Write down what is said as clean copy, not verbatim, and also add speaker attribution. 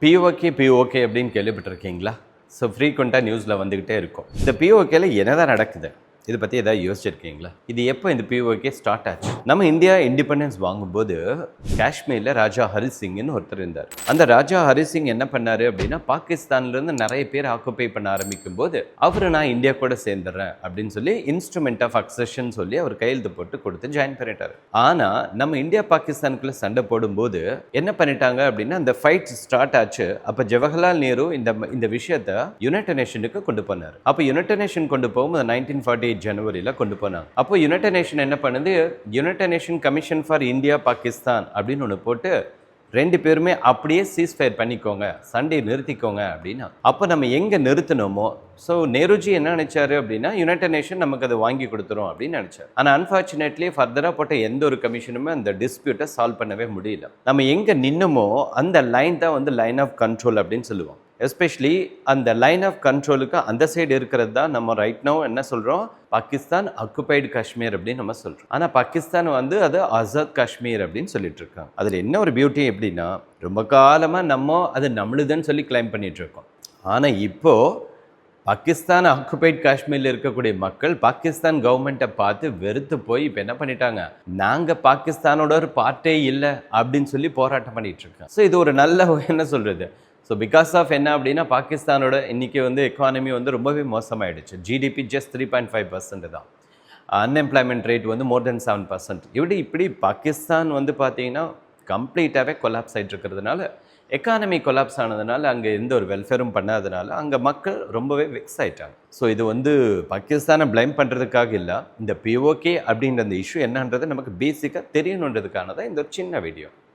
Speaker 1: PoK அப்படின்னு கேள்விப்பட்டிருக்கீங்களா? So ஃப்ரீக்வெண்ட்டாக நியூஸில் வந்துக்கிட்டே இருக்கும். இந்த பிஓகேல என்னதான் நடக்குது? இதை பற்றி எதாவது யோசிச்சிருக்கீங்களா? இது எப்போ இந்த பிஓகே ஸ்டார்ட் ஆச்சு? நம்ம இந்தியா இண்டிபெண்டன்ஸ் வாங்கும்போது காஷ்மீரில் ராஜா ஹரி சிங்னு ஒருத்தர் இருந்தார். அந்த ராஜா ஹரி சிங் என்ன பண்ணாரு அப்படின்னா, பாகிஸ்தான்லேருந்து நிறைய பேர் ஆக்குப்பை பண்ண ஆரம்பிக்கும் போது நான் இந்தியா கூட சேர்ந்துடுறேன் அப்படின்னு சொல்லி இன்ஸ்ட்ருமெண்ட் ஆஃப் அக்சஷன் சொல்லி அவர் கையெழுத்து போட்டு கொடுத்து ஜாயின் பண்ணிட்டாரு. ஆனால் நம்ம இந்தியா பாகிஸ்தானுக்குள்ள சண்டை போடும்போது என்ன பண்ணிட்டாங்க அப்படின்னா, அந்த ஃபைட் ஸ்டார்ட் ஆச்சு. அப்போ ஜவஹர்லால் நேரு இந்த விஷயத்தை யுனைடெட் நேஷனுக்கு கொண்டு போனார். அப்போ யுனைடெட் நேஷன் கொண்டு போகும்போது 1948 ஜனவரியில் கொண்டு போனாங்க. அப்போ யுனைடெட் நேஷன் என்ன பண்ணுது, United nation commission for India Pakistan அப்படின்னு ஒன்று போட்டு ரெண்டு பேருமே அப்படியே சீஸ்ஃபயர் பண்ணிக்கோங்க, சண்டையை நிறுத்திக்கோங்க அப்படின்னா. அப்போ நம்ம எங்கே நிறுத்தினோமோ, ஸோ நேருஜி என்ன நினைச்சாரு அப்படின்னா, யுனைடெட் நேஷன் நமக்கு அதை வாங்கி கொடுத்துரும் அப்படின்னு நினைச்சார். ஆனால் அன்ஃபார்ச்சுனேட்லி ஃபர்தராக போட்ட எந்த ஒரு கமிஷனுமே அந்த டிஸ்பியூட்டை சால்வ் பண்ணவே முடியல. நம்ம எங்கே நின்னமோ அந்த லைன் தான் லைன் ஆஃப் கண்ட்ரோல் அப்படின்னு சொல்லுவோம். எஸ்பெஷலி அந்த லைன் ஆஃப் கண்ட்ரோலுக்கு அந்த சைடு இருக்கிறது தான் நம்ம ரைட் நவ் என்ன சொல்கிறோம், பாகிஸ்தான் அக்குபைடு காஷ்மீர் அப்படின்னு நம்ம சொல்கிறோம். ஆனால் பாகிஸ்தான் அது ஆசாத் காஷ்மீர் அப்படின்னு சொல்லிட்டு இருக்காங்க. அதில் என்ன ஒரு பியூட்டி எப்படின்னா, ரொம்ப காலமாக நம்ம அது நம்மளுதுன்னு சொல்லி கிளைம் பண்ணிட்டு இருக்கோம். ஆனால் இப்போது பாகிஸ்தான் ஆக்குபைட் காஷ்மீரில் இருக்கக்கூடிய மக்கள் பாகிஸ்தான் கவர்மெண்ட்டை பார்த்து வெறுத்து போய் இப்போ என்ன பண்ணிட்டாங்க, நாங்கள் பாகிஸ்தானோட ஒரு பார்ட்டே இல்லை அப்படின்னு சொல்லி போராட்டம் பண்ணிட்டு இருக்கோம். ஸோ இது ஒரு நல்ல என்ன சொல்கிறது, ஸோ பிகாஸ் ஆஃப் என்ன அப்படின்னா, பாகிஸ்தானோட இன்றைக்கி எக்கானமி ரொம்பவே மோசமாயிடுச்சு. ஜிடிபி ஜஸ்ட் 3.5% தான். அன்எம்ப்ளாய்மெண்ட் ரேட் மோர் தென் 7%. இப்படி பாகிஸ்தான் பார்த்தீங்கன்னா கம்ப்ளீட்டாகவே கொலாப்ஸ் ஆகிட்டு இருக்கிறதுனால, எக்கானமி கொலாப்ஸ் ஆனதுனால, அங்கே எந்த ஒரு வெல்ஃபேரும் பண்ணாதனால அங்கே மக்கள் ரொம்பவே வெக்ஸ் ஆகிட்டாங்க. ஸோ இது பாகிஸ்தானை பிளைம் பண்ணுறதுக்காக இல்லை, இந்த பிஓகே அப்படின்ற அந்த இஷ்யூ என்னன்றது நமக்கு பேசிக்காக தெரியணுன்றதுக்கான தான் இந்த ஒரு சின்ன வீடியோ.